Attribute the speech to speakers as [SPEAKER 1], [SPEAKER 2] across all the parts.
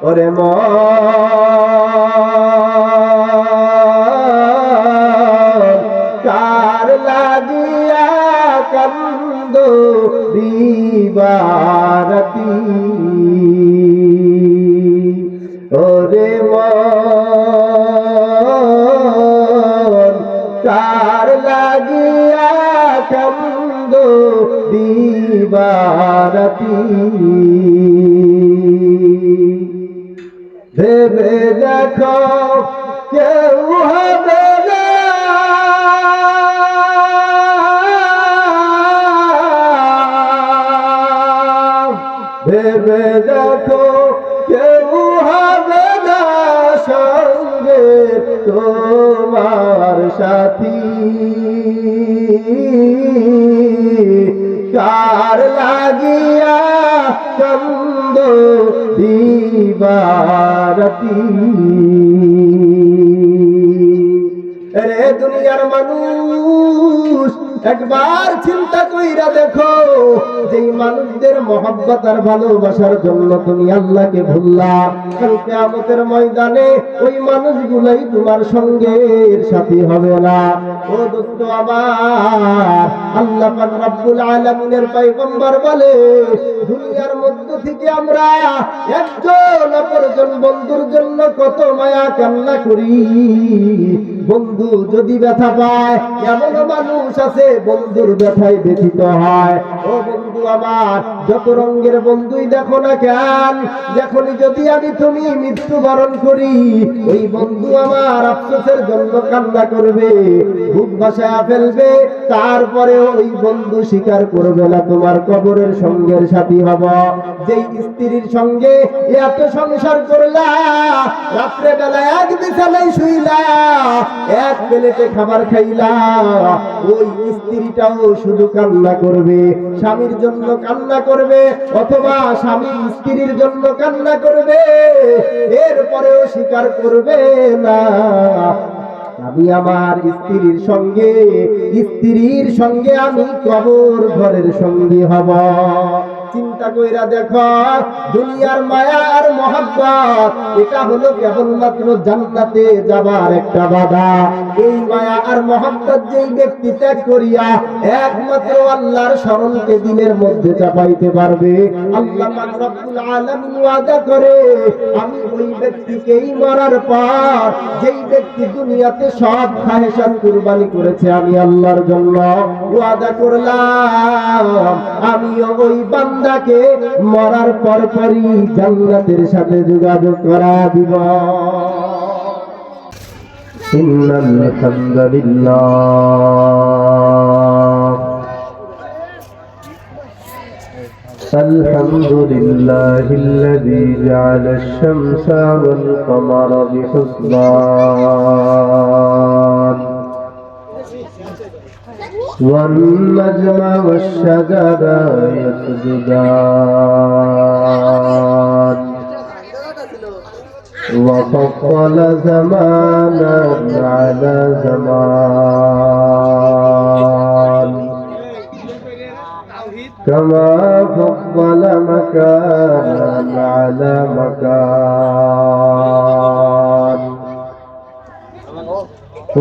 [SPEAKER 1] ওরে কার লাগিয়া কান্দ দিবারাতি ওরে কার লাগিয়া কান্দ দিবারাতি ভেবে দেখো কেউ হবে না ভেবে দেখো কেউ হবে না সঙ্গে তোমার সাথী কার লাগিয়া কান্দ দিবারাতি রে দুনিয়ার মানুষ একবার চিন্তা কইরা দেখো যেই মানুষদের মহব্বত আর ভালোবাসার জন্য তুমি আল্লাহকে ভুললা কাল কিয়ামতের ময়দানে ওই মানুষগুলাই তোমার সঙ্গের সাথী হবে না। ও দোস্ত আমার, আল্লাহ পাক রব্বুল আলামিনের পয়গম্বর বলে দুনিয়ার মধ্য থেকে আমরা একজন অপরজন বন্ধুর জন্য কত মায়া কান্না করি। বন্ধু যদি ব্যথা পায়, এমন মানুষ আছে বন্ধুর ব্যথায় ব্যথিত হয়। ও বন্ধু আমার, যত রঙের বন্ধুই দেখো না কেন, যখনই যদি আমি তুমি মৃত্যুবরণ করি, ওই বন্ধু আমার আফসোসের জন্য কান্না করবে, বুক ভাসায়া ফেলবে, তারপরে ওই বন্ধু স্বীকার করবে না তোমার কবরের সঙ্গের সাথী হব। যেই স্ত্রীর সঙ্গে এত সংসার করলা, রাত্রে বেলা এক বিছানায় শুইলা, এক প্লেটে খাবার খাইলা, ওই স্ত্রীটাও শুধু কান্না করবে, স্বামীর জন্য কান্না করবে, অথবা স্বামী স্ত্রীর জন্য কান্না করবে, এরপরেও স্বীকার করবে না আমি আমার স্ত্রীর সঙ্গে আমি কবর ঘরের সঙ্গী হব। চিন্তা কইরা দেখো, দুনিয়ার মায়া আর মহব্বত এটা হলো কেবলমাত্র জান্নাতে যাবার একটা বাধা। এই মায়া আর মহব্বত যেই ব্যক্তি ত্যাগ করিয়া একমাত্র আল্লাহর স্মরণকে দিলের মধ্যে চাপাইতে পারবে, আল্লাহ পাক রব্বুল আলামিন ওয়াদা করে, আমি ওই ব্যক্তিকেই মরার পর, যেই ব্যক্তি দুনিয়াতে সব খাহেশাত কুরবানি করেছে, আমি আল্লাহর জন্য ওয়াদা করলাম আমিও ওই বান্দাকে মরার পরপরই জান্নাতের সাথে যোগাযোগ করা দিব। ইন্নাল হামদুলিল্লাহ আলহামদুলিল্লাহিল্লাযী জাআলা আশ-শামসা ওয়াল কামারা বিহুসবান والنجم والشجر يسجدان وفضل زمانا على زمان كما فضل مكانا على مكان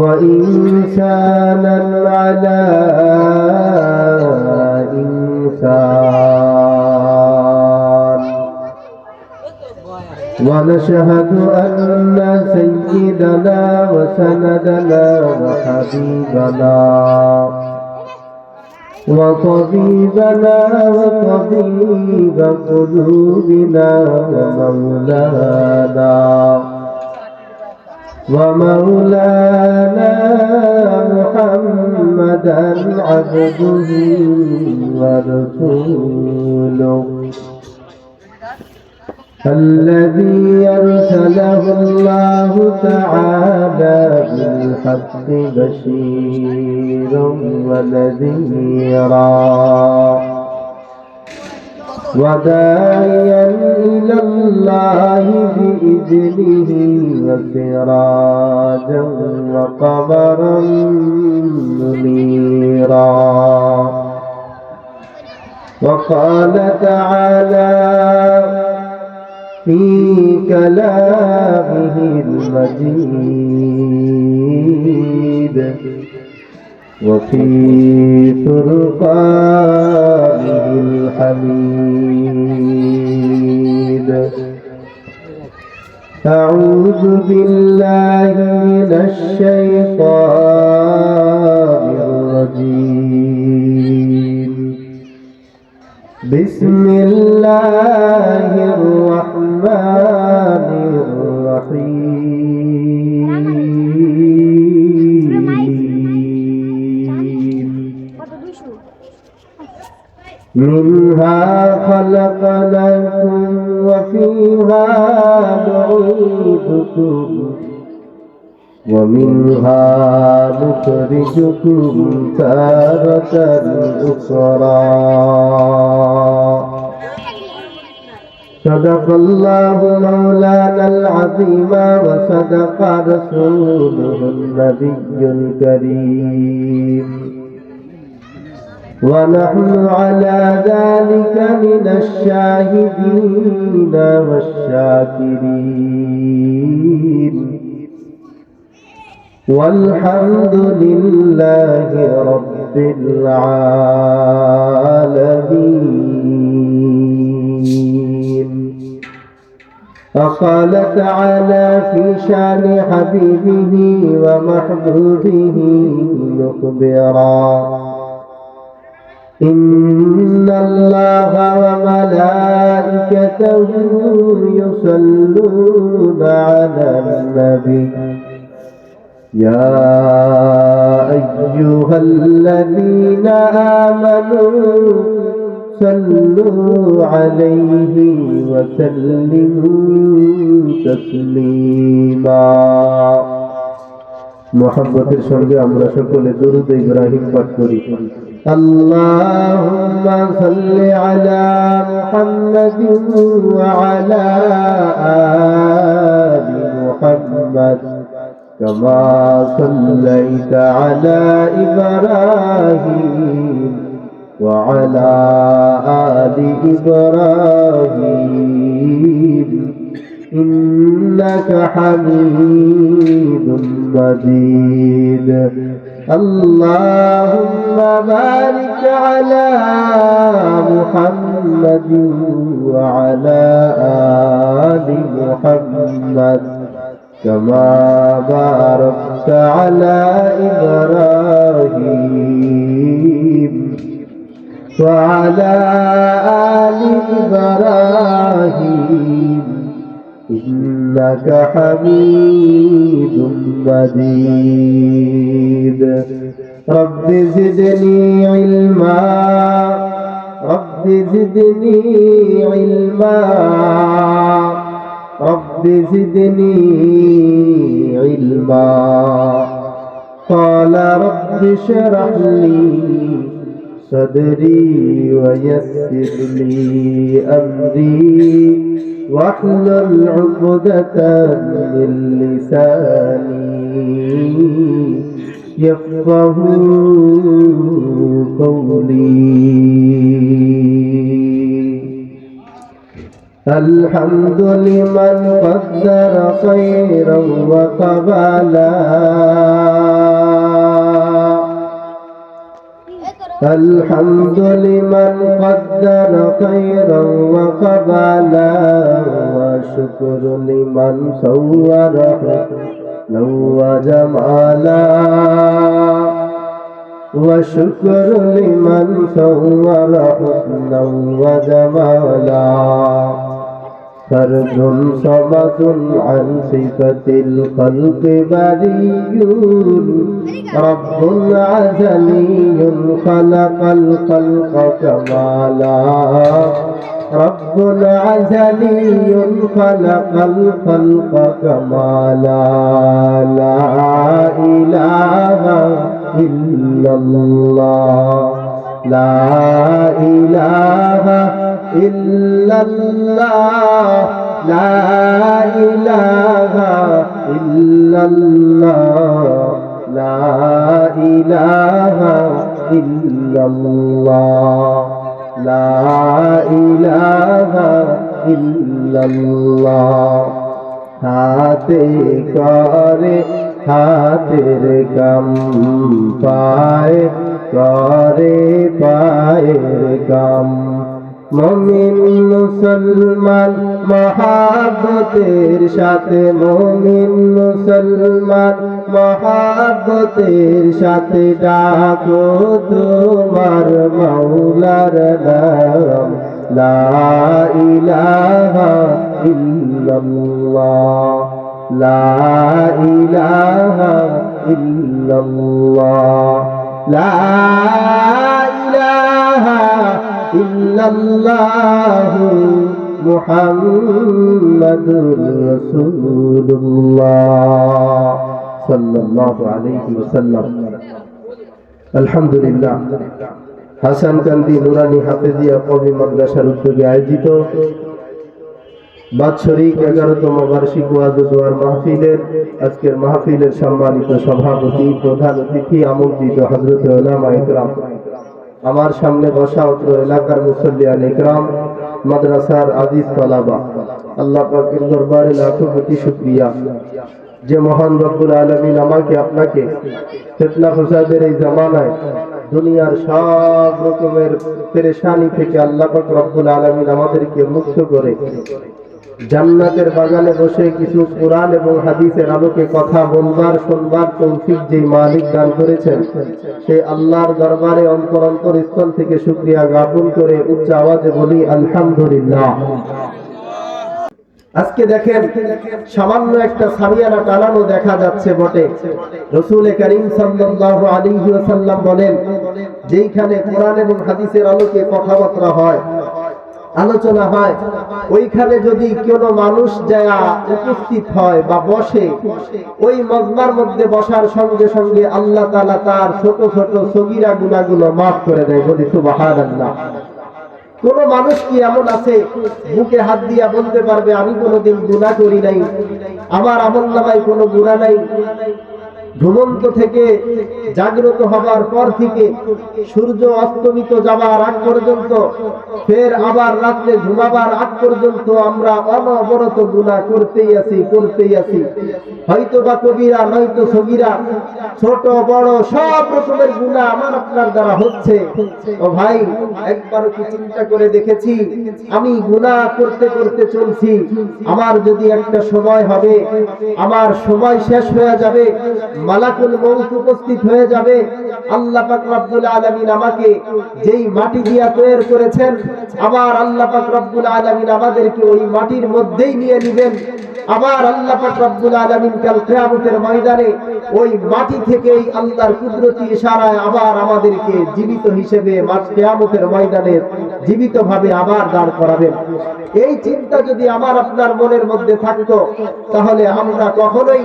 [SPEAKER 1] وإنسانا على إنسان ونشهد أن سيدنا وسندنا وحبيبنا وطبيبنا وطبيب قلوبنا ومولانا محمدا عبده ورسوله الذي أرسله الله تعالى بالحق بشيرا ونذيرا وداعيا إلى الله بإذنه وسراجا وقمرا منيرا. وقال تعالى في كلامه المجيد وفي فرقانه الحميد. أعوذ بالله من الشيطان الرجيم. بسم الله الرحمن الرحيم. منها خلقناكم وفيها نعيدكم ومنها نخرجكم تارة أخرى. صدق الله مولانا العظيم وصدق رسوله النبي الكريم ونحن على ذلك من الشاهدين والشاكرين والحمد لله رب العالمين. وقال تعالى في شان حبيبه ومحبوبه مخبرا: إن الله وملائكته يصلون على النبي يا أيها الذين آمنوا صلوا عليه وسلموا تسليما. محبতের সঙ্গে আমরা সকলে দরুদ ইব্রাহিম পাঠ করি। اللهم صل على محمد وعلى آل محمد كما صليت على إبراهيم وعلى آل إبراهيم إنك حميد مجيد. اللهم بارك على محمد وعلى آل محمد كما باركت على إبراهيم وعلى آل إبراهيم إنك حميد مجيد. رب زدني علما رب زدني علما رب زدني علما. قال رب اشرح لي صدري ويسر لي أمري واحلل عقدة من لساني يفقه قولي. الحمد لمن قدر خيرا وقبلا الحمد لمن قدر خيرا وقبلا وشكر لمن صور حسنا وجمالا وشكر لمن صور حسنا وجمالا. فرد صمد عن صفة الخلق بري رب عزلي خلق الخلق كمالا. رب عزلي خلق الخلق كمالا. لا إله إلا الله لا إله إلا الله لا إله إلا الله لا إله إلا الله لا إله ইল্লাল্লাহ। হাতে করে হাতের কাম, পায়ে করে পায়ের কাম। মুমিন মুসলমান মহাব্বতের সাথে, মুমিন মুসলমান মহাব্বতের সাথে ডাকো তোমার মাওলার নাম, লা ইলাহা ইল্লাল্লাহ, লা ইলাহা ইল্লাল্লাহ, লা ইলাহা ইল্লাল্লাহ মুহাম্মাদুর রাসূলুল্লাহ সাল্লাল্লাহু আলাইহি ওয়াসাল্লাম। আলহামদুলিল্লাহ, হাসান কান্দি নুরানি হাফেজিয়া কওমি মাদ্রাসার উদ্যোগে আয়োজিত বাৎসরিক 11তম বার্ষিক ওয়াজ ও দোয়ার মাহফিলের আজকের মাহফিলের সম্মানিত সভাপতি, প্রধান অতিথি, আমন্ত্রিত হযরত উলামায়ে ইকরাম, আমার সামনে বসা অত্র এলাকার মুসল্লিয়ান ইকরাম, মাদ্রাসার আজিজ তালাবা, আল্লাহ পাকের দরবারে লাখো কোটি শুকরিয়া যে মহান রব্বুল আলামিন আমাকে আপনাকে ফিতনা ফাসাদের এই জামানায় দুনিয়ার সব রকমের পেরেশানি থেকে আল্লাহ পাক রব্বুল আলামিন আমাদেরকে মুক্ত করে জান্নাতের বাগানে বসে কিছু কোরআন এবং হাদিসের আলোকে কথা বলবার শুনবার তৌফিক যে মালিক দান করেছেন, সেই আল্লাহর দরবারে অন্তর স্থল থেকে শুকরিয়া জ্ঞাপন করে উচ্চ আওয়াজে বলি আলহামদুলিল্লাহ। আজকে দেখেন সামান্য একটা সামিয়ানা টানানো দেখা যাচ্ছে বটে। রাসূল করিম সাল্লাল্লাহু আলাইহি ওয়াসাল্লাম বলেন, যেইখানে কোরআন এবং হাদিসের আলোকে কথাবার্তা হয়, আলোচনা হয়, ওইখানে যদি কোনো মানুষ যায়া উপস্থিত হয় বা বসে, ওই মজমার মধ্যে বসার সঙ্গে সঙ্গে আল্লাহ তাআলা তার ছোট ছোট সগীরা গুনাহগুলো মাফ করে দেয়। বলি সুবহানাল্লাহ। কোন মানুষ কি এমন আছে বুকে হাত দিয়া বলতে পারবে আমি কোনোদিন গুনাহ করি নাই, আমার আমলনামায় কোনো গুনাহ নাই? ঘুমন্ত থেকে জাগ্রত হবার পর থেকে সূর্য অস্তমিত যাবার আগ পর্যন্ত, ফের আবার রাত্রে ঘুমাবার আগ পর্যন্ত আমরা অনবরত গুনাহ করতেই আছি। হয়তো বা কবিরা, নয়তো সগীরা, ছোট বড় সব রকমের গুনাহ আমার আপনার দ্বারা হচ্ছে। ও ভাই, একবার কি চিন্তা করে দেখেছি আমি গুনাহ করতে করতে চলছি, আমার যদি একটা সময় হবে, আমার সময় শেষ হয়ে যাবে, মালাকুল মউত উপস্থিত হয়ে যাবে, আল্লাহ পাক রব্বুল আলামিন আমাকে যেই মাটি দিয়া তৈরি করেছেন, আবার আল্লাহ পাক রব্বুল আলামিন আমাদেরকে ওই মাটির মধ্যেই নিয়ে নেবেন। আবার আল্লাহ পাক রব্বুল আলামিন কাল কিয়ামতের ময়দানে ওই মাটি থেকেই আল্লাহর কুদরতি ইশারায় আবার আমাদেরকে জীবিত হিসেবে কিয়ামতের ময়দানে জীবিতভাবে আবার দাঁড় করাবেন। এই চিন্তা যদি আমার আপনার মনের মধ্যে থাকতো, তাহলে আমরা কখনোই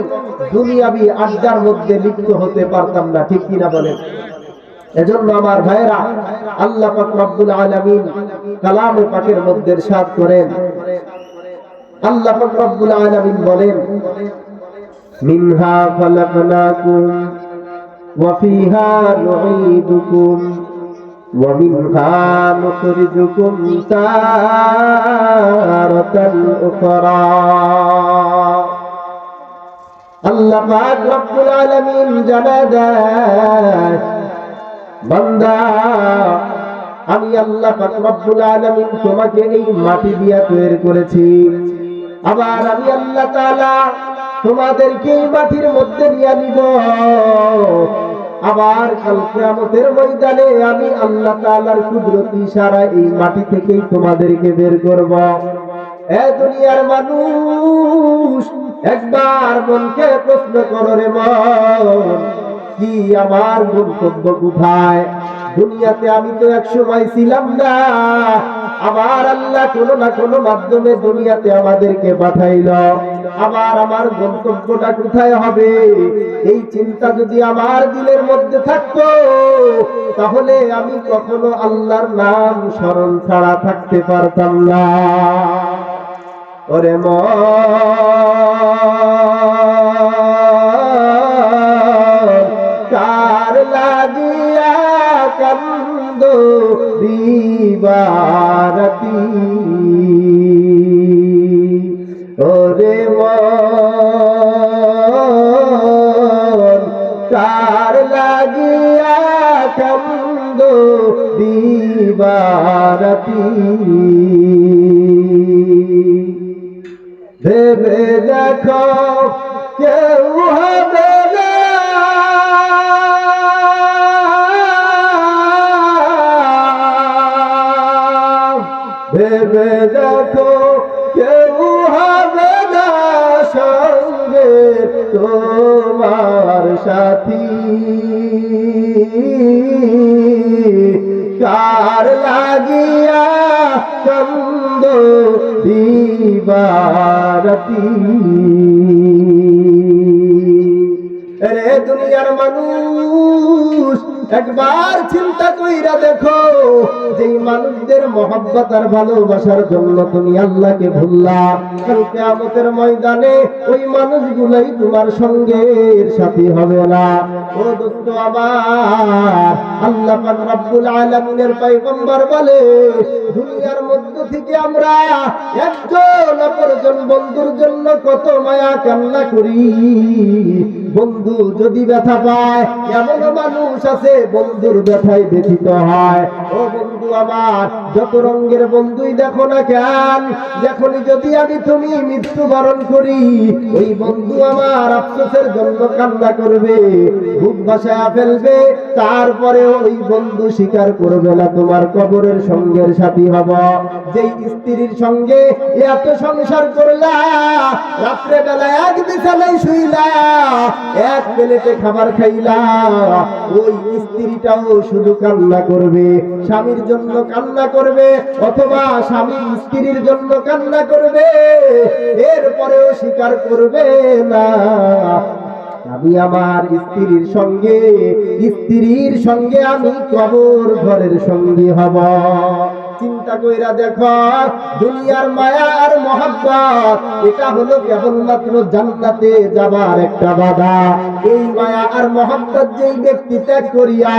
[SPEAKER 1] দুনিয়াবি আড্ডার মধ্যে লিপ্ত হতে পারতাম না। ঠিক কিনা বলেন? এজন্য আমার ভাইরা, আল্লাহ পাক রব্বুল আলামিন কালামে পাকের মধ্যে ইরশাদ করেন, আল্লাহ পাক রব্বুল আলামিন বলেন, মিনহা খালাকনাকুম ওয়া ফিহা নুঈদুকুম ওয়া মিনহা নুখরিজুকুম তারাতান উখরা। আল্লাহ পাক রব্বুল আলামিন জানায় দেয়, বান্দা, আমি আল্লাহ পাক রব্বুল আলামিন তোমাকে এই মাটি দিয়া তৈরি করেছি, আবার আমি আল্লাহ তাআলা তোমাদেরকে এই মাটির মধ্যে নিয়ে নিব, আবার কাল কিয়ামতের ময়দানে আমি আল্লাহ তাআলার কুদরতি ইশারায় এই মাটি থেকেই তোমাদেরকে বের করব। এ দুনিয়ার মানুষ, একবার মনকে প্রশ্ন করো রে মন, কি আমার গন্তব্য কোথায়? দুনিয়াতে আমি তো এক সময় ছিলাম না, আবার আল্লাহ কোনো না কোনো মাধ্যমে দুনিয়াতে আমাদেরকে পাঠাইল, আবার আমার গন্তব্যটা কোথায় হবে? এই চিন্তা যদি আমার দিলের মধ্যে থাকতো, তাহলে আমি কখনো আল্লাহর নাম স্মরণ ছাড়া থাকতে পারতাম না। ওরে কার লাগিয়া কান্দো দিবারাতি, মন কার লাগিয়া কান্দো দিবারাতি ভেবে দেখো কেউ হবে না ভেবে দেখো কেউ হবে না সঙ্গে তোমার সাথী কার লাগিয়া কান্দো দিবারাতি রে দুনিয়ার মানুষ একবার চিন্তা কইরা দেখো যে মানুষদের মহব্বত আর ভালোবাসার জন্য তুমি আল্লাহকে ভুললা কাল কিয়ামতের ময়দানে ওই মানুষগুলাই তোমার সঙ্গের সাথী হবে না। ও দোস্ত আমার, আল্লাহ পাক রব্বুল আলামিনের পয়গম্বর বলে দুনিয়ার মধ্য থেকে আমরা একজন অপরজন বন্ধুর জন্য কত মায়া কান্না করি। বন্ধু যদি ব্যথা পায়, এমন মানুষ আছে বন্ধুর ব্যথায় ব্যথিত হয়। ও বন্ধু আমার, যত রঙের বন্ধুই দেখো না কেন, যখনই যদি আমি তুমি মৃত্যুবরণ করি, ওই বন্ধু আমার আফসোসের জন্য কান্না করবে, বুক ভাসায়া ফেলবে, তারপরে ওই বন্ধু স্বীকার করবে না তোমার কবরের সঙ্গের সাথী হব। যেই স্ত্রীর সঙ্গে এত সংসার করলা, রাত্রে বেলা এক বিছানায় শুইলা, এক প্লেটে খাবার খাইলা, ওই স্ত্রীটাও শুধু কান্না করবে, স্বামীর জন্য কান্না করবে, অথবা স্বামী স্ত্রীর জন্য কান্না করবে, এরপরেও স্বীকার করবে না আমি আমার স্ত্রীর সঙ্গে আমি কবর ঘরের সঙ্গী হব। চিন্তা কইরা দেখো, দুনিয়ার মায়া আর মহব্বত এটা হলো কেবলমাত্র জান্নাতে যাবার একটা বাধা। এই মায়া আর মহব্বত যেই ব্যক্তি ত্যাগ করিয়া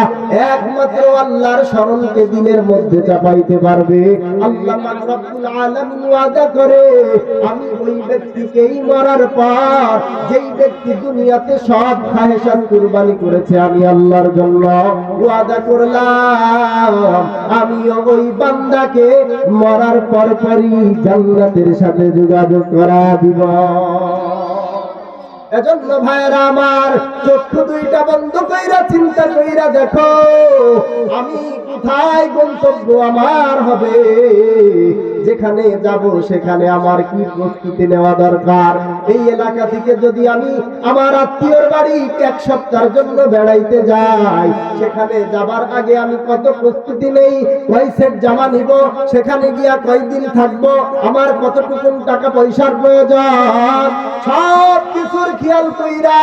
[SPEAKER 1] একমাত্র আল্লাহর স্মরণকে দিলের মধ্যে চাপাইতে পারবে, আল্লাহ পাক রব্বুল আলামিন ওয়াদা করে আমি ওই ব্যক্তিকেই মরার পর, যেই ব্যক্তি দুনিয়াতে সব খাহেশাত কুরবানি করেছে আমি আল্লাহর জন্য, ওয়াদা করলাম আমিও ওই বান্দাকে মরার পরপরই জান্নাতের সাথে যোগাযোগ করা দিব। এজন্য ভাইরা আমার, চক্ষু দুইটা বন্ধ কইরা চিন্তা কইরা দেখো আমি কোথায় গন্তব্য আমার হবে, যেখানে যাব সেখানে আমার কি প্রস্তুতি নেওয়া দরকার। এই এলাকা থেকে যদি আমি আমার আত্মীয়র বাড়ি এক সপ্তাহের জন্য বেড়াইতে যাই, সেখানে যাবার আগে আমি কত প্রস্তুতি নেই, কয় সেট জামা নিব, সেখানে গিয়া কয়দিন থাকবো, আমার কতটুকু টাকা পয়সার প্রয়োজন, সব কিছুর খেয়াল কইরা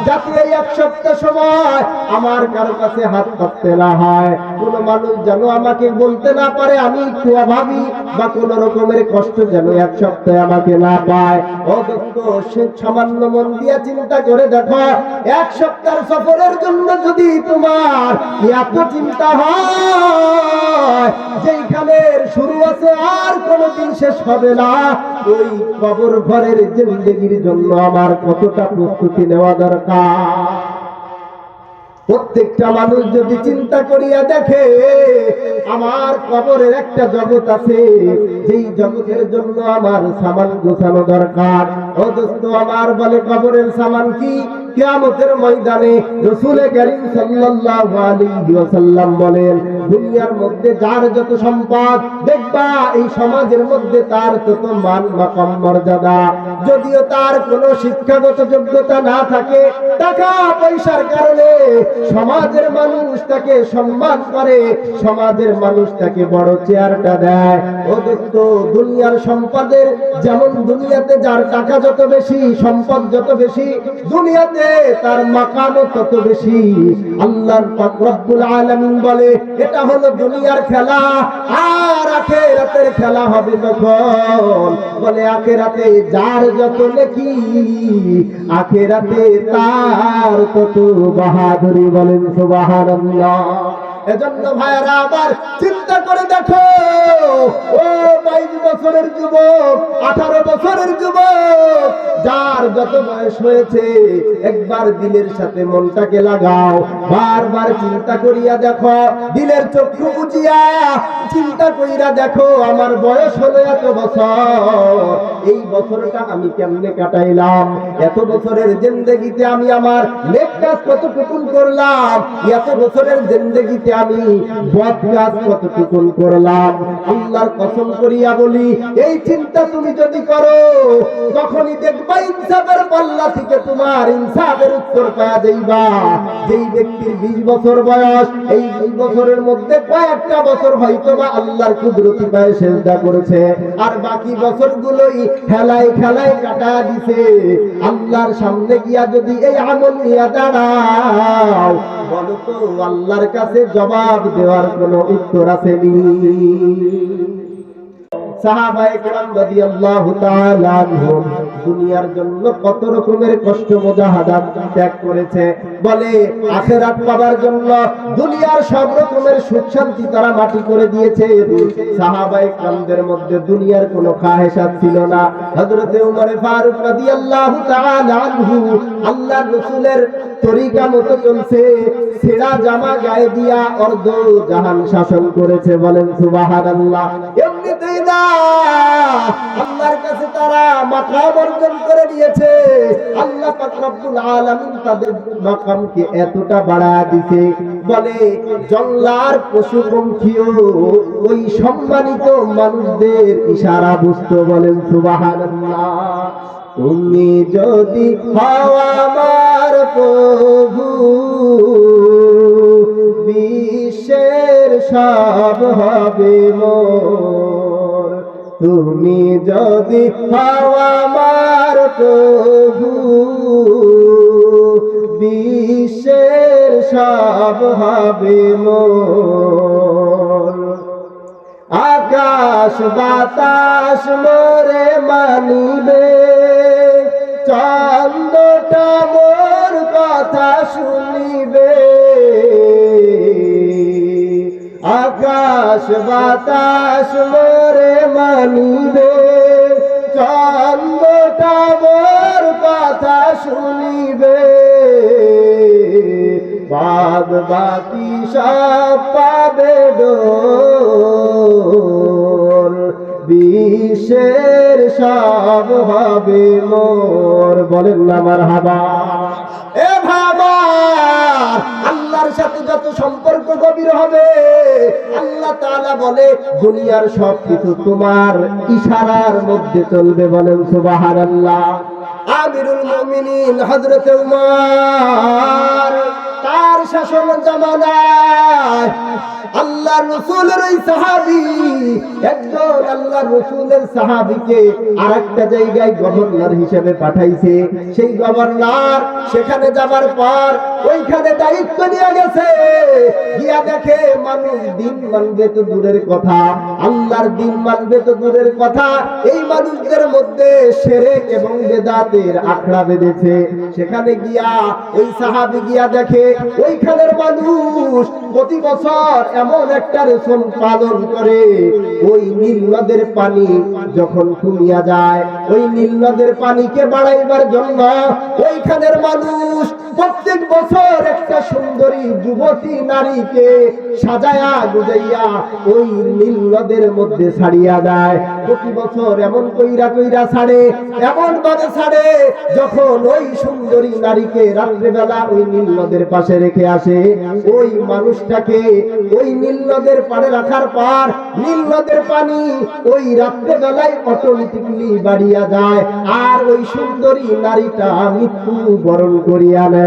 [SPEAKER 1] যাতে এই এক সপ্তাহ সময় আমার কারো কাছে হাত পাততে না হয়, কোন মানুষ যেন আমাকে বলতে না পারে আমি একটু অভাবী, বা কোন রকমের কষ্ট যেন এক সপ্তাহে আমাকে না পায়। ও দোস্ত, সে সামান্য মন দিয়া চিন্তা করে দেখো, এক সপ্তাহ সফরের জন্য যদি তোমার এত চিন্তা হয় যেখানে শুরু আছে আর কোনদিন শেষ হবে না, ওই কবর ঘরের জিন্দেগির জন্য আমার কতটা প্রস্তুতি নেওয়া দরকার। প্রত্যেকটা মানুষ যদি চিন্তা করিয়া দেখে আমার কবরের একটা জগৎ আছে, যেই জগতের জন্য আমার সামান গোছানো দরকার। ও দোস্ত আমার, বলে কবরের সামান কি? কিয়ামতের ময়দানে রাসূল কারীম সাল্লাল্লাহু আলাইহি ওয়াসাল্লাম বলেন, দুনিয়ার মধ্যে যার যত সম্পদ দেখবা, এই সমাজের মধ্যে তার তত মান মাকাম মর্যাদা। যদিও তার কোনো শিক্ষাগত যোগ্যতা না থাকে, টাকা পয়সার কারণে সমাজের মানুষ তাকে সম্মান করে, সমাজের মানুষ তাকে বড় চেয়ারটা দেয়। ও দোস্ত, দুনিয়ার সম্পদের যেমন দুনিয়াতে যার টাকা যত বেশি, সম্পদ যত বেশি, দুনিয়াতে তার মাকামও তত বেশি। আল্লাহর পাক রব্বুল আলামিন বলে এটা হলো দুনিয়ার খেলা, আর আখিরাতের খেলা হবে যখন, বলে আখিরাতে যার যত নেকি, আখিরাতে তার তত বাহাদুরি। বলেন সুবহানাল্লাহ। এজন্য ভাইরা আমার চিন্তা করে দেখো, ও 22 বছরের যুবক, 18 বছরের যুবক, যার যত বয়স হয়েছে, একবার দিলের সাথে মনটাকে লাগাও, বারবার চিন্তা করিয়া দেখো, দিলের চক্ষু বুঝিয়া চিন্তা কইরা দেখো, আমার বয়স হলো এত বছর, এই বছরটা আমি কেমনে কাটাইলাম, এত বছরের জিন্দেগিতে আমি আমার নেক কাজ কতটুকু করলাম, এত বছরের জিন্দেগিতে আমি বদ কাজ কতটুকু করলাম। আল্লাহর কসম করিয়া বলি, এই চিন্তা তুমি যদি করো, তখনই দেখবা ইনসাফের পাল্লা থেকে তোমার ইনসাফের উত্তর পাওয়া যাইবা। যেই ব্যক্তির 20 বছর বয়স, এই 20 বছরের মধ্যে কয়েকটা বছর হয়তোবা আল্লাহর কুদরতি পায়ে সেজদা করেছে, আর বাকি বছরগুলোই খেলায় খেলায় কাটা দিছে। আল্লাহর সামনে গিয়া যদি এই আমল নিয়ে দাঁড়াও, বলো তো আল্লাহর কাছে জবাব দেওয়ার কোনো উত্তর আসেনি? সাহাবায়ে কেরাম রাদিয়াল্লাহু তাআলা আনহুম দুনিয়ার জন্য কত রকমের কষ্ট মুজাহাদাত ত্যাগ করেছে, বলে আখিরাত পাবার জন্য দুনিয়ার সব রকমের সুখ শান্তি তারা মাটি করে দিয়েছে। সাহাবায়ে কেরামদের মধ্যে দুনিয়ার কোনো খাহেসাত ছিল না। হযরত ওমর ফারুক রাদিয়াল্লাহু তাআলা আনহু আল্লাহর রাসূলের তরিকা মতো চলছে, ছেঁড়া জামা গায়ে দিয়া অর্ধ জাহান শাসন করেছে, বলেন সুবহানাল্লাহ। এমনিতেই না, আল্লাহর কাছে তারা মাকাম অর্জন করে নিয়েছে। আল্লাহ পাক রব্বুল আলামিন তাদের মাকামকে এতটা বাড়ায় দিয়েছে, বলে জঙ্গলার পশু পঙ্খীও ওই সম্মানিত মানুষদের ইশারা বুঝতো, বলেন সুবহানাল্লাহ। তুমি যদি হও আমার প্রভু, বিশ্বের সব হবে মোর। তুমি যদি হও আমার প্রভু, বিশ্বের সব হবে মোর। আকাশ বাতাস মোরে মানিবে, চন্দ্রটা মোর কথা শুনিবে। আকাশ বাতাস মোরে মানিবে, চন্দ্রটা মোর কথা শুনিবে। বাদ বাকি সব পাবে ডোর, বিশ্বের সব হবে মোর, বলেন না মারহাবা। এ ভাবা, আল্লাহর সাথে যত সম্পর্ক গভীর হবে, আল্লাহ তাআলা বলে দুনিয়ার সব কিছু তোমার ইশারার মধ্যে চলবে, বলেন সুবহানাল্লাহ। আমিরুল মুমিনিন হযরত উমর তার শাসন জামানায় আল্লাহর রাসূলের ওই সাহাবী একজন আল্লাহর রাসূলের সাহাবীকে আরেকটা জায়গায় গভর্নর হিসেবে পাঠাইছে। সেই গভর্নর সেখানে যাবার পর ওইখানে দায়িত্ব নিয়ে গেছে, গিয়া দেখে মানুষ দিন মানবে তো দূরের কথা, আল্লাহর দিন মানবে তো দূরের কথা, এই মানুষদের মধ্যে শিরক এবং বেদাতের আখড়া বেঁধেছে। সেখানে গিয়া ওই সাহাবী গিয়া দেখে ওইখানের মানুষ প্রতি বছর এমন একটা রসম পালন করে, ওই নীল নদের পানি যখন কমিয়া যায়, ওই নীল নদের পানিকে বাড়াইবার জন্য ওইখানের মানুষ প্রত্যেক বছর একটা সুন্দরী যুবতী নারীকে সাজায়া গুজাইয়া ওই নীল নদের মধ্যে ছাড়িয়া দেয়। প্রতি বছর এমন কইরা কইরা ছাড়ে, এমন ভাবে ছাড়ে, যখন ওই সুন্দরী নারীকে রাত্রেবেলা ওই নীল নদের পাশে রেখে আসে, ওই মানুষটাকে ওই নীল নদের পাড়ে রাখার পর নীল নদের পানি ওই রাত্রেবেলায় অটোমেটিকলি বাড়িয়া যায়, আর ওই সুন্দরী নারীটা মৃত্যু বরণ করিয়া নেয়।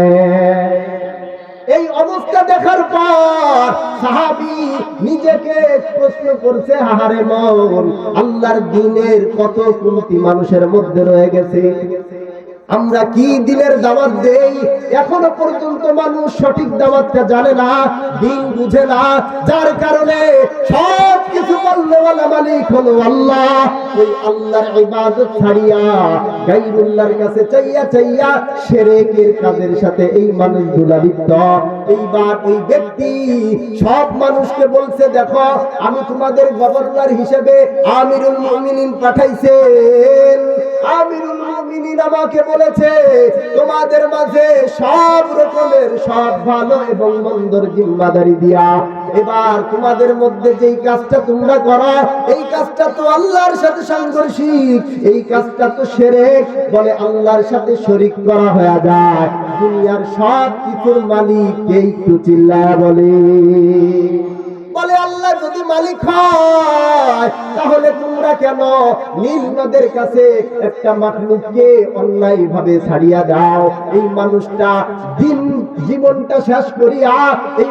[SPEAKER 1] এই অবস্থা দেখার পর সাহাবী নিজেকে প্রশ্ন করছে, হাহারে মন, আল্লাহর দ্বীনের কত কুলতি মানুষের মধ্যে রয়ে গেছে, আমরা কি দিনের দাওয়াত দেই? এখনো পর্যন্ত মানুষ সঠিক দাওয়াতটা জানে না, দিন বুঝে না, যার কারণে সব কিছু বললেওয়ালা মালিক হলো আল্লাহ। ওই আল্লাহর ইবাদত ছাড়িয়া গায়রুল্লাহর কাছে চাইয়া চাইয়া শিরকের কাজের সাথে এই মানুষগুলা লিপ্ত। এইবার ওই ব্যক্তি সব মানুষকে বলছে, দেখো আমি তোমাদের গভর্নর হিসেবে আমিরুল মুমিনিন পাঠাইছেন। আমিরুল মুমিনিন আমাকে বলেছে তোমাদের মাঝে সব রকমের সব ভালো এবং মন্দর জিম্মাদারি দিয়া, এবার তোমাদের মধ্যে যেই কাজটা তোমরা করো এই কাজটা তো আল্লাহর সাথে সাংঘর্ষিক, এই কাজটা তো শিরক, বলে আল্লাহর সাথে শরীক করা হয়ে যায়। দুনিয়ার সব কিছুর মালিক কে একটু চিল্লায়া বলে আল্লাহ যদি মালিক হয় তাহলে তোমরা কেন নীল নদের কাছে একটা মাখলুককে অন্যায় ভাবে ছাড়িয়া দাও? এই মানুষটা জীবনটা শেষ করিয়া এই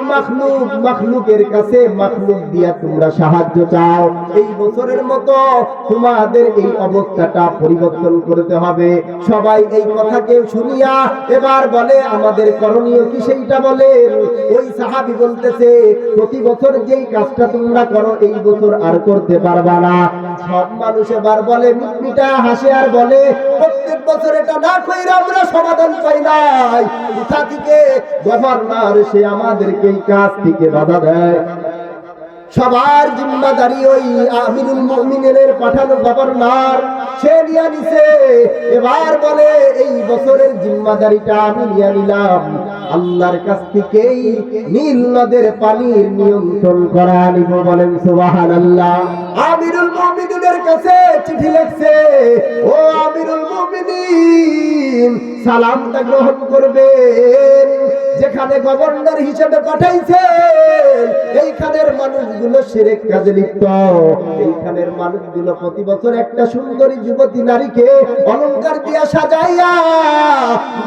[SPEAKER 1] মাখলুকের কাছে মাখলুক দিয়া তোমরা সাহায্য চাও। এই বছরের মতো তোমাদের এই অবস্থাটা পরিবর্তন করতে হবে। সবাই এই কথাকে শুনিয়া এবার বলে আমাদের করণীয় কি সেইটা বলেন। ওই সাহাবী বলতেছে প্রতি বছর যেই কাজটা তোমরা করো এই বছর আর করতে পারবা না। সব মানুষ এবার বলে মিটমিটা হাসে আর বলে প্রত্যেক বছর এটা না কইরা আমরা সমাধান পাই নাই। কোথা থেকে গভর্নর সে আমাদেরকে এই কাজ থেকে বাধা দেয়। সবার জিম্মাদারি ওই আমিরুল মুমিনিনের পাঠানো গভর্নর সে নিয়ে নিছে। এবার বলে এই বছরের জিম্মাদারিটা আমি নিয়ে নিলাম, আল্লাহর কাছ থেকেই নীল নদের পানির নিয়ন্ত্রণ করা নিব। বলেন সুবহানাল্লাহ। আমিরুল মুমিনিনের কাছে চিঠি লিখছে, ও আমিরুল মুমিনিন সালামটা গ্রহণ করবেন। যেখানে গভর্নর হিসেবে পাঠাইছেন এইখানের মানুষগুলো শিরক কাজে লিপ্ত। এইখানের মানুষগুলো প্রতি বছর একটা সুন্দরী যুবতী নারীকে অলংকার দিয়া সাজাইয়া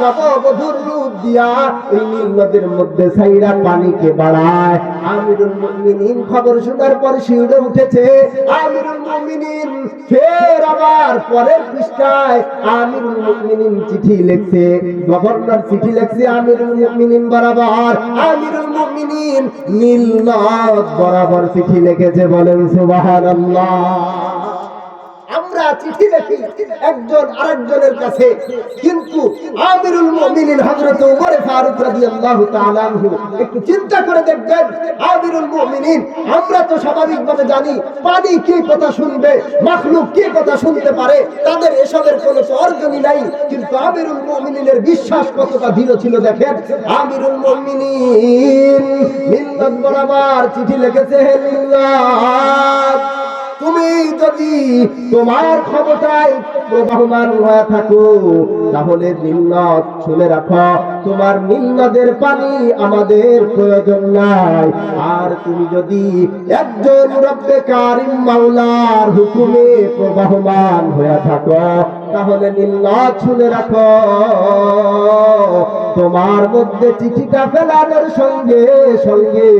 [SPEAKER 1] নববধূর রূপ দিয়া এই নীল নদের মধ্যে ছাইরা পানিকে বাড়ায়। আমিরুল মুমিনিন খবর শোনার পর শিউরে উঠেছে। আমিরুল মুমিনিন ফের আবার পরের পৃষ্ঠায় আমিরুল মুমিনিন চিঠি লিখছে, গভর্নর চিঠি লিখছে আমিরুল মুমিনিন বরাবর। আমিরুল মুমিনিন নীল নদ বরাবর চিঠি লিখেছে। বলেন সুবহানাল্লাহ। আমরা চিঠি লিখি একজন আরেকজনের কাছে, কিন্তু আমিরুল মুমিনিন হযরত ওমর ফারুক রাদিয়াল্লাহু তাআলা আনহু একটু চিন্তা করে দেখবেন। আমিরুল মুমিনিন আমরা তো স্বাভাবিকভাবে জানি পানি কি কথা শুনবে, মাখলুক কি কথা শুনতে পারে, তাদের এসবের কোনো অর্জনই নাই। কিন্তু আমিরুল মুমিনিনের বিশ্বাস কতটা দৃঢ় ছিল দেখেন। আমিরুল মুমিনিন মিল্লাত বরাবর চিঠি লিখেছে, হে মিল্লাত তুমি যদি তোমার ক্ষমতায় প্রবাহমান হয়ে থাকো তাহলে নীল নদ শুনে রাখো, তোমার নীল নদের পানি আমাদের প্রয়োজন নাই। আর তুমি যদি একজন রব্বে কারিম মাওলার হুকুমে প্রবাহমান হয়ে থাকো তাহলে নীল নদ শুনে রাখো, তোমার মধ্যে চিঠিটা ফেলানোর সঙ্গে সঙ্গে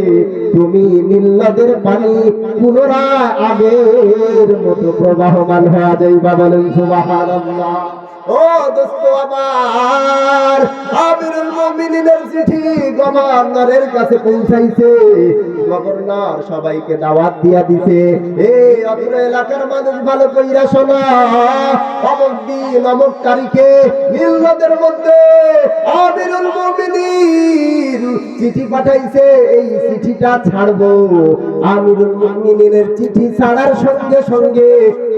[SPEAKER 1] তুমি নীল নদের পানি পুনরায় আগের মতো প্রবাহমান হয়ে যাইবা। বলেন সুবহানাল্লাহ। ও দোস্ত আমার, আমিরুল মুমিনিনের চিঠি গভর্নরের কাছে পৌঁছাইছে। গভর্নর সবাইকে দাওয়াত দিয়া দিছে, এই অত্র এলাকার মানুষ ভালো কইরা শোনো, অমুক দিন অমুক তারিখে নীল নদের মধ্যে আমিরুল মুমিনিন চিঠি পাঠাইছে, এই চিঠিটা ছাড়বো। আমিরুল মুমিনিনের চিঠি ছাড়ার সঙ্গে সঙ্গে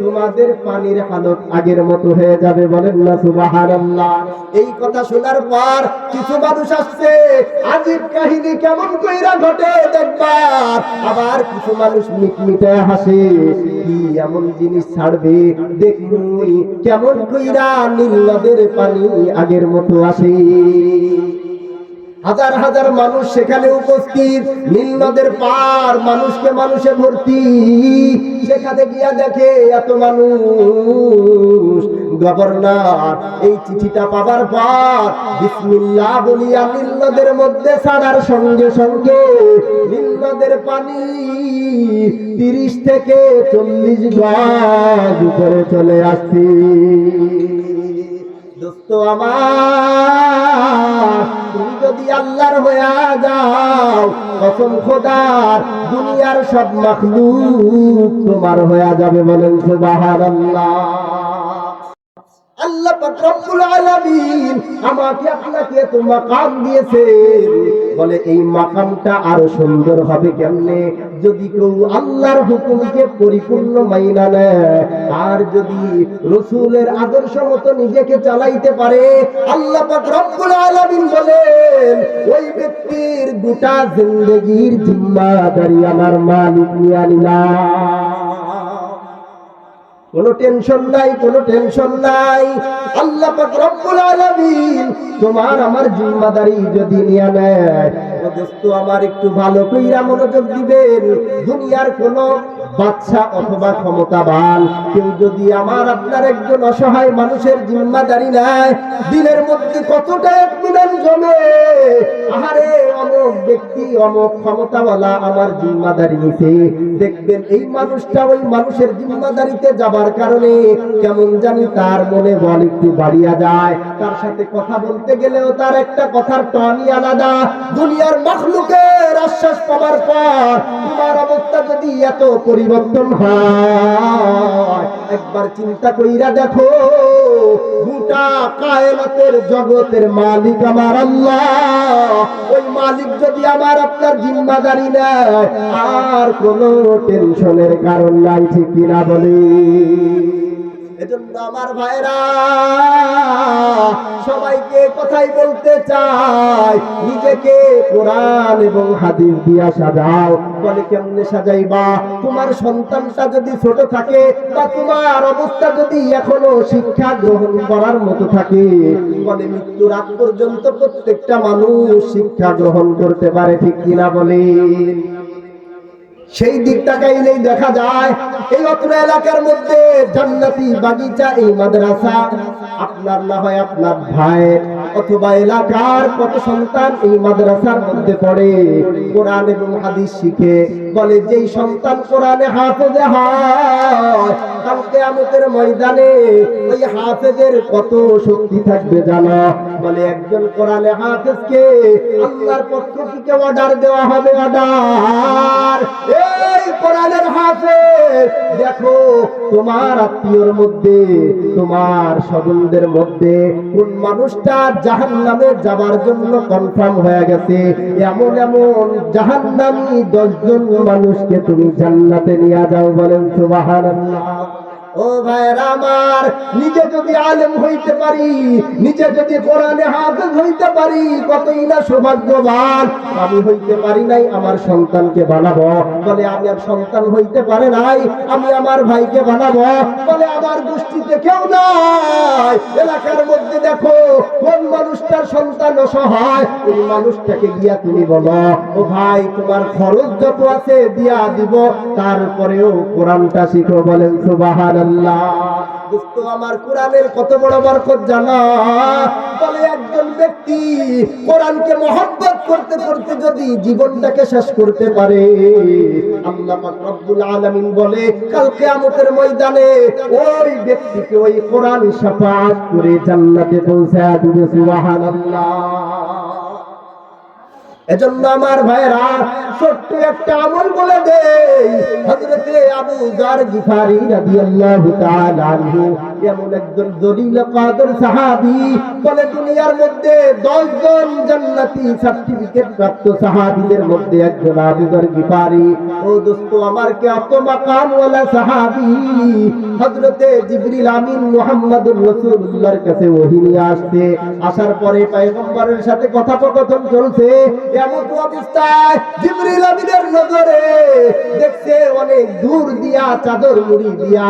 [SPEAKER 1] তোমাদের পানির হালত আগের মতো হয়ে যাবে। বলেন না সুবহানাল্লাহ। এই কথা শোনার পর কিছু মানুষ আসছে, আজীব কাহিনী কেমন কইরা ঘটে দেখবার। আবার কিছু মানুষ মিটমিটায় হাসে, কি এমন জিনিস ছাড়বে দেখুন কেমন কইরা নীল নদের পানি আগের মতো আসে। হাজার হাজার মানুষ সেখানে উপস্থিত, নীল নদের পার মানুষকে মানুষে ভর্তি। সেখানে গিয়া দেখে এত মানুষ। গভর্নর এই চিঠিটা পাবার পর বিসমিল্লাহ বলিয়া নীল নদের মধ্যে ছাড়ার সঙ্গে সঙ্গে নীল নদের পানি 30 থেকে 40 গজ উপরে চলে আসছে। দোস্ত আমার, তুমি যদি আল্লাহর হয়ে যাও, কসম খোদার দুনিয়ার সব মাখলুক তোমার হয়ে যাবে। বলেন সুবহানাল্লাহ। আল্লাহ পাক রব্বুল আলামিন আমাকে আপনাকে এত মাকাম দিয়েছেন, বলে এই মাকামটা আরো সুন্দর হবে কেমনে? যদি কেউ আল্লাহর হুকুমকে পরিপূর্ণ মাইনা নেয়, আর যদি রাসূলের আদর্শ মতো নিজেকে চালাইতে পারে, আল্লাহ পাক রব্বুল আলামিন বলেন ওই ব্যক্তির গোটা জিন্দেগীর জিম্মাদারি আমার মালিক নিয়ে নিলাম। কোনো টেনশন নাই, কোনো টেনশন নাই। আল্লাহ পাক রব্বুল আলামিন তোমার আমার জিম্মাদারি যদি নিয়ে নেয়, ও দোস্ত আমার একটু ভালো কইরা মনোযোগ দিবেন। দুনিয়ার কোন বাদশা অথবা ক্ষমতাবান কেউ যদি আমার আপনার একজন অসহায় মানুষের জিম্মাদারি নেয়, দিনের মধ্যে কতটা ইত্মিনান জমে। আহারে অমুক ব্যক্তি অমুক ক্ষমতাওয়ালা আমার জিম্মাদারি নিছে, দেখবেন এই মানুষটা ওই মানুষের জিম্মাদারিতে যাবার কারণে কেমন জানি তার মনে বল একটু বাড়িয়া যায়। তার সাথে কথা বলতে গেলেও তার একটা কথার টনই আলাদা। দুনিয়ার মাখলুকের আশ্বাস পাওয়ার পর তোমার অবস্থা যদি এত পরিবর্তন হয়, একবার চিন্তা কইরা দেখো, গোটা কায়নাতের জগতের মালিক আমার আল্লাহ, ওই মালিক যদি আমার আপনার জিম্মাদারি নেয়, আর কোনো টেনশনের কারণ নাই, ঠিক কিনা বলি? এজন্য আমার ভাইরা সবাইকে কথাই বলতে চাই, নিজেকে কোরআন এবং হাদিস দিয়া সাজাও। বলে কেমনে সাজাইবা? তোমার সন্তানটা যদি ছোট থাকে, বা তোমার অবস্থা যদি এখনো শিক্ষা গ্রহণ করার মতো থাকে, বলে মৃত্যুর আগ পর্যন্ত প্রত্যেকটা মানুষ শিক্ষা গ্রহণ করতে পারে, ঠিক কিনা বলেন? সেই দিক তাকাইলেই দেখা যায় এই অত্র এলাকার মধ্যে জান্নাতি বাগিচা, এই মাদ্রাসা আপনার না হয় আপনার ভাই অথবা এলাকার কত সন্তান এই মাদ্রাসার মধ্যে পড়ে, কোরআন এবং হাদিস শিখে। বলে যেই সন্তান কোরআনে হাফেজ হয়, কাল কিয়ামতের ময়দানে ওই হাফেজের কত শক্তি থাকবে জানো? বলে একজন কোরআনে হাফেজকে আল্লাহর পক্ষ থেকে অর্ডার দেওয়া হবে, অর্ডার, এই কোরআনের হাফেজ দেখো তোমার আত্মীয়র মধ্যে, তোমার স্বজনদের মধ্যে কোন মানুষটা জাহান্নামে যাবার জন্য কনফার্ম হয়ে গেছে, এমন এমন জাহান্নামী 10 জন মানুষকে তুমি জান্নাতে নিয়ে যাও। বলেন সুবহানাল্লাহ। ও ভাইরা আমার, নিজে যদি আলেম হইতে পারি, নিজে যদি কোরআনে হাফেজ হইতে পারি, কতই না সৌভাগ্যবান। আমি হইতে পারি নাই, আমার সন্তানকে বানাবো। বলে আমি আর সন্তান হইতে পারে নাই, আমি আমার ভাইকে বানাবো। বলে আমার গোষ্ঠীতে কেউ নাই, এলাকার মধ্যে দেখো কোন মানুষটার সন্তান অসহায়, ওই মানুষটাকে গিয়া তুমি বলো, ও ভাই তোমার খরচ যত আছে দিয়া দিব, তারপরেও কোরআনটা শিখো। বলেন সুবহানাল্লাহ। দোস্ত আমার, কোরআনের কত বড় বরকত জানো? বলে একজন ব্যক্তি কোরআনকে মহব্বত করতে করতে যদি জীবনটাকে শেষ করতে পারে, আল্লাহ পাক রব্বুল আলামিন বলে কাল কিয়ামতের ময়দানে ওই ব্যক্তিকে ওই কোরআন শাফাআত করে জান্নাতে পৌঁছায় দিবে। সুবহানাল্লাহ। এজন্য আমার ভাইরা ছোট্ট একটা আমল বলে দেই। হযরতে আবু যার গিফারি রাদিয়াল্লাহু তাআলা আনহু এমন একজন জলিল কাদের সাহাবী, বলে দুনিয়ার মধ্যে 10 জন জান্নাতি সার্টিফিকেট প্রাপ্ত সাহাবীদের মধ্যে একজন আবু যার গিফারি। ও দোস্ত আমার, কে এত মাকাম ওয়ালা সাহাবী, হযরতে জিবরিল আমিন মুহাম্মদুর রাসূলুল্লাহর কাছে ওহী নিয়ে আসছে। আসার পরে পয়গম্বরের সাথে কথোপকথন চলছে, এমন অবস্থায় জিবরিল আমিনের নজরে দেখছে অনেক দূর দিয়া চাদর মুড়ি দিয়া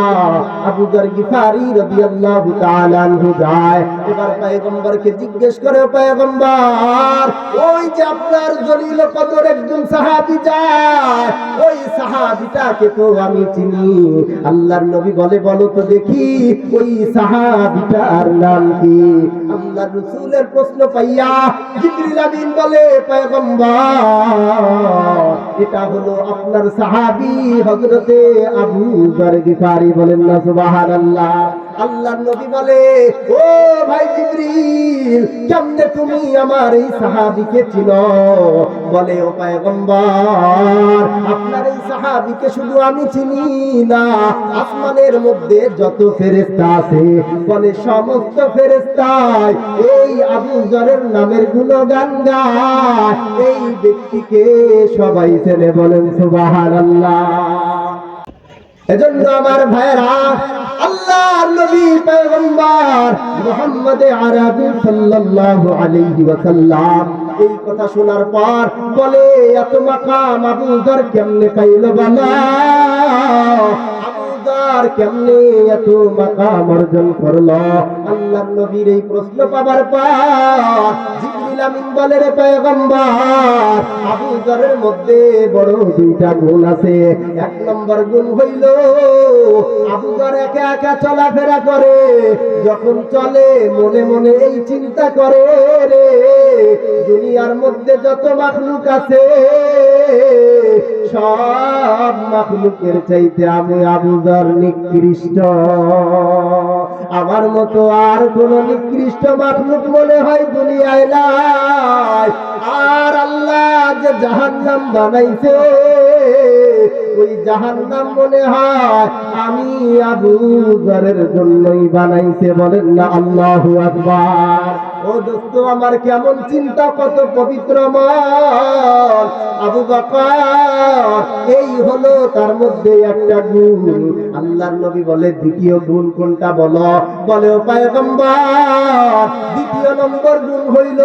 [SPEAKER 1] আবু যার গিফারি রাদিয়াল্লাহু তাআলা আনহু যায়। এবার পয়গম্বরকে জিজ্ঞেস করে, পয়গম্বর ওই যে আপনার জলিল কদর একজন সাহাবী যায়, ওই সাহাবীটাকে তো আমি চিনি। আল্লাহর নবী বলে, বলো তো দেখি ওই সাহাবীটার নাম কি? আল্লাহর রাসূলের প্রশ্ন পাইয়া জিবরিল আমিন বলে, এটা হলো আপনার সাহাবী হযরতে আবু যার গিফারি। বলেন না সুবহানাল্লাহ। আল্লাহর নবী বলে, ও ভাই জিবরিল, কেমনে তুমি আমার এই সাহাবীকে চিনো? বলে, ও পয়গম্বর, আপনার এই সাহাবীকে শুধু আমি চিনি না, আসমানের মধ্যে যত ফেরেশতা আছে, বলে সমস্ত ফেরেশতায় এই আবু যরের নামের গুণগান গায়। এই ব্যক্তিকে সবাই চেনে, বলেন সুবহানাল্লাহ। এজন্য আমার ভাইরা, আল্লাহর নবী পয়গম্বর মুহাম্মদ আরবি সাল্লাল্লাহু আলাইহি ওয়াসাল্লাম এই কথা শোনার পর বলে, এত মাকাম আবু যর কেমনে পাইল? বলা আবু যর কেমনে এত মাকাম অর্জন করলো? আল্লাহর নবীর এই প্রশ্ন পাবার পর জিবরিল আমিন বলে, রে পয়গম্বর, আবু যরের মধ্যে বড় দুইটা গুণ আছে। এক নম্বর গুণ হইল, আবু যর একা একা চলাফেরা করে, যখন চলে মনে মনে এই চিন্তা করে, রে দুনিয়ার মধ্যে যত মাখলুক আছে সব মাখলুকের চাইতে আমি আবু যর নিকৃষ্ট, আমার মতো আর কোন নিকৃষ্ট মাখলুক মনে হয় দুনিয়ায় নাই। আর আল্লাহ যে জাহান্নাম বানাইছে, ওই জাহান্নাম মনে হয় আমি আবু যরের জন্যই বানাইছে, বলেন না আল্লাহু আকবার। ও দোস্ত আমার, কেমন চিন্তা, কত পবিত্র মন। আবু বকর এই হলো তার মধ্যে একটা গুণ। আল্লাহর নবী বলে, দ্বিতীয় গুণ কোনটা বলো? বলে, ও পয়গম্বর, দ্বিতীয় নম্বর গুণ হইল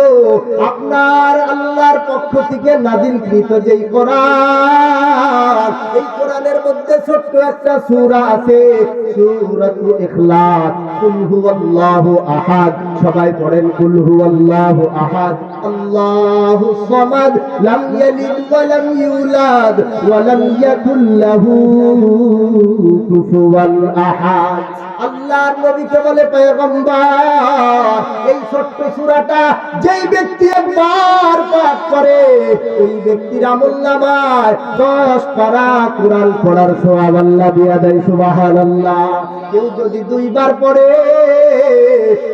[SPEAKER 1] আপনার আল্লাহর পক্ষ থেকে নাযিলকৃত যেই কোরআন, এই কোরআনের মধ্যে ছোট্ট একটা সূরা আছে, সূরাতুল ইখলাস। কুল হুয়াল্লাহু আহাদ, সবাই পড়েন কুল হুয়াল্লাহু আহাদ, আল্লাহুস সামাদ, লাম ইয়ালিদ ওয়া লাম ইউলাদ ওয়া লাম ইয়াকুল লাহু কুফুয়ান আহাদ। আল্লাহর নবীকে বলে, পয়গম্বর, এই ছোট্ট সূরাটা যেই ব্যক্তি একবার পাঠ করে, ওই ব্যক্তির আমলনামায় 10 পারা কোরআন পড়ার সওয়াব আল্লাহ দিয়া দেয়, সুবহানাল্লাহ। কেউ যদি 2 বার পড়ে,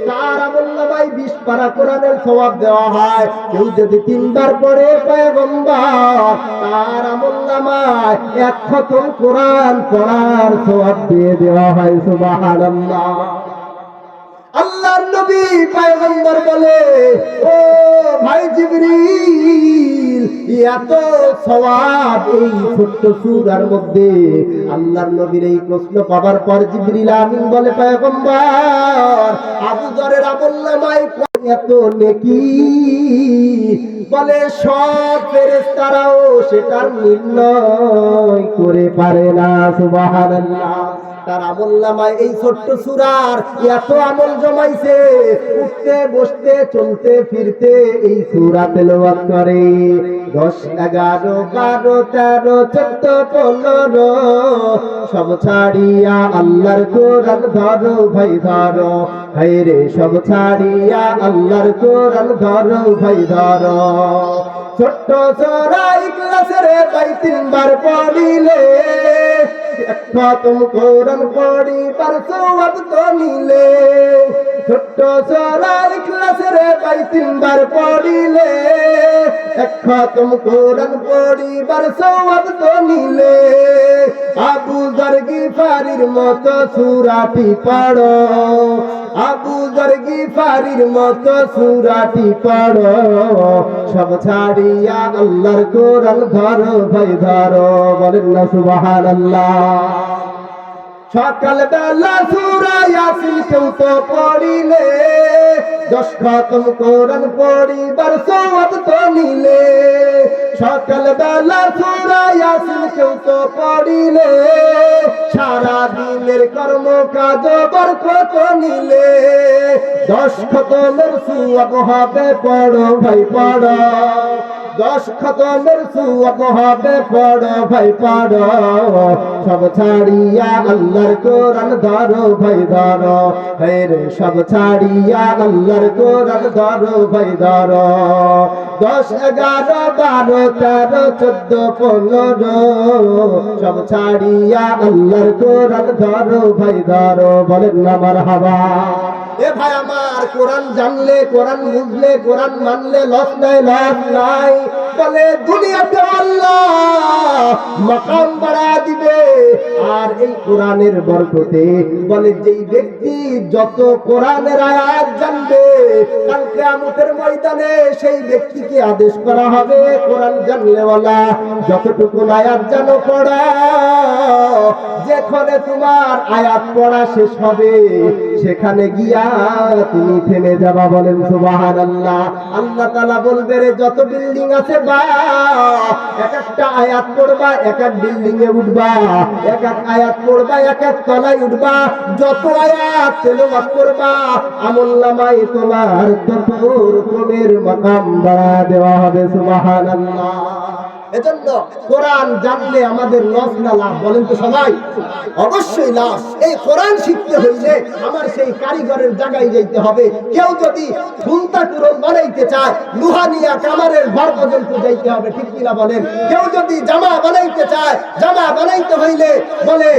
[SPEAKER 1] তার আমলনামায় 20 পারা কোরআনের সওয়াব দেওয়া হয়। কেউ যদি 3 বার পড়ে, পয়গম্বর, তার আমলনামায় 1 খতম কোরআন পড়ার সওয়াব দিয়ে দেওয়া হয়, সুবহানাল্লাহ। আল্লাহর নবী পয়গম্বর বলে, ও ভাই জিবরিল, এত সওয়াব এই ছোট্ট সূরার মধ্যে। আল্লাহর নবীর এই প্রশ্ন পাবার পর জিবরিল আমিন বলে, পয়গম্বর, আবু যরের আমলনামায় এত নেকি, বলে সব ফেরেশতারাও সেটা নির্ণয় করে পারে না, সুবহানাল্লাহ। তার আমলনামায় এই ছোট্ট সূরার এত আমল জমাইছে, উঠতে বসতে চলতে ফিরতে এই সূরা তেলাওয়াত করে। 10, 11, 12, 13, 14, 15 সব ছাড়িয়া আল্লাহর কোরআন ধরো ভাই ধরো, হায়রে সব ছাড়িয়া আল্লাহর কোরআন ধরো ভাই ধরো। ছোট্ট সূরা ইখলাসের ভাই 3 বার পড়িলে, এক খতম কোরআন পড়িবার সওয়াব তো নিলে। ছোট্ট সূরা ইখলাসের ভাই 3 বার পড়িলে, এক খতম কোরআন পড়িবার সওয়াব তো নিলে। আবু যর গিফারির মতো সূরাটি পড়ো, আবু যর গিফারির মতো সূরাটি পড়ো, সব ছাড়িয়া আল্লাহর কোরআন ধরো ভাই ধরো, বলেন না সুবহানাল্লাহ। সকাল বেলা সূরা ইয়াসিন কেউ তো পড়িলে, 10 খতম কোরআন পড়িবার সওয়াব তো নিলে। সকাল বেলা সূরা ইয়াসিন কেউ তো পড়িলে, সারা দিনের কর্ম কাজ বরকত নিলে। 10 খতমের সওয়াব হবে, পড়ো ভাই পড়ো। 10 খতমের সওয়াব হবে পড়ো ভাই পড়ো, সব ছাড়িয়া আল্লাহর কোরআন ধরো ভাই ধরো, হে রে সব ছাড়িয়া আল্লাহর কোরআন ধরো ভাই ধরো। 10, 11, 12, 13, 14, 15 সব ছাড়িয়া আল্লাহর কোরআন ধরো ভাই ধরো, বলেন না মারহাবা। এ ভাই আমার, কোরআন জানলে, কোরআন বুঝলে, কোরআন মানলে লস নাই, লস নাই। বলে দুনিয়াতে আল্লাহ মাকাম বাড়া দিবে, আর এই কোরআনের বরকতে বলে যেই ব্যক্তি যত কোরআনের আয়াত জানবে, কাল কিয়ামতের ময়দানে সেই ব্যক্তিকে আদেশ করা হবে কোরআন জানলেওয়ালা যতটুকু আয়াত জানো পড়া, যেখানে তোমার আয়াত পড়া শেষ হবে সেখানে গিয়া তুমি থেমে যাবা, বলেন সুবহানাল্লাহ। আল্লাহ তাআলা বলবে রে যত বিল্ডিং আছে বা এক একটা আয়াত পড়বা এক এক বিল্ডিং এ উঠবা, এক এক আয়াত পড়বা এক এক তলায় উঠবা, যত আয়াত তেলাওয়াত করবা আমলনামায় তোমার তত রকমের মাকাম বাড়া দেওয়া হবে, সুবহানাল্লাহ। এজন্য কোরআন জানলে আমাদের লস না লাভ, বলেন তো সবাই? অবশ্যই লাভ। এই কোরআন শিখতে হইলে আমার সেই কারিগরের জায়গায় যাইতে হবে। কেউ যদি ঘুমটা কুরন বানাইতে চায় লুহানিয়া কামারের ঘর পর্যন্ত যাইতে হবে, ঠিক কিনা বলেন? কেউ যদি জামা বানাইতে চায়, জামা বানাইতে হইলে বলে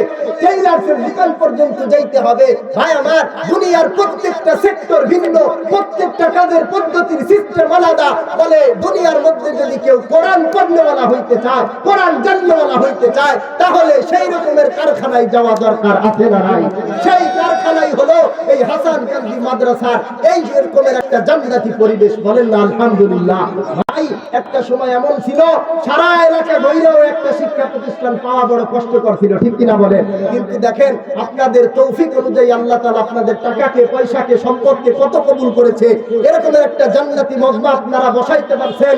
[SPEAKER 1] টেইলার্সের দোকান পর্যন্ত যাইতে হবে। ভাই আমার, দুনিয়ার প্রত্যেকটা সেক্টর ভিন্ন, প্রত্যেকটা কাজের পদ্ধতির সিস্টেম আলাদা। বলে দুনিয়ার মধ্যে যদি কেউ কোরআন পড়নেওয়ালা হইতে চায়, কোরআন জাননেওয়ালা হইতে চায়, তাহলে সেই রকমের কারখানায় যাওয়া দরকার আছে না নাই? সেই কারখানাই হলো এই হাসান কান্দি মাদ্রাসার এই এরকমের একটা জান্নাতি পরিবেশ, বলেন না আলহামদুলিল্লাহ। ভাই একটা সময় এমন ছিল সারা এলাকা বইরেও একটা শিক্ষা প্রতিষ্ঠান পাওয়া বড় কষ্টকর ছিল, ঠিক কিনা বলেন? কিন্তু দেখেন আপনাদের তৌফিক অনুযায়ী আল্লাহ তাআলা আপনাদের টাকাকে, পয়সাকে, সম্পদকে কত কবুল করেছে। এরকমের একটা জান্নাতি মজমা আপনারা বসাইতে পারছেন,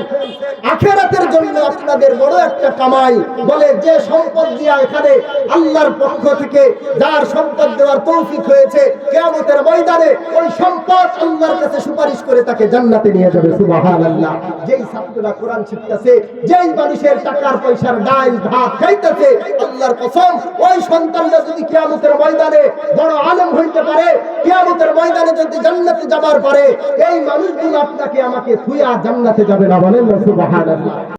[SPEAKER 1] আখিরাতের জন্য আপনাদের বড় একটা কামাই। বলে যে সম্পদ দিয়া এখানে আল্লাহর পক্ষ থেকে যার সম্পদ দেওয়ার তৌফিক হয়েছে, কিয়ামতের ময়দানে ওই সম্পদ আল্লাহর কাছে সুপারিশ করে তাকে জান্নাতে নিয়ে যাবে, সুবহানাল্লাহ। যেই ছাত্ররা কোরআন শিখতেছে, যেই মানুষের টাকার পয়সার ডাল ভাত খাইতেছে, আল্লাহর কসম ওই সন্তানরা যদি কিয়ামতের ময়দানে বড় আলেম হইতে পারে, কিয়ামতের ময়দানে যদি জান্নাতে যাবার পারে, এই মানুষগুলো আপনাকে আমাকে ছুঁয়া জান্নাতে যাবে না, বলেন সুবহানাল্লাহ।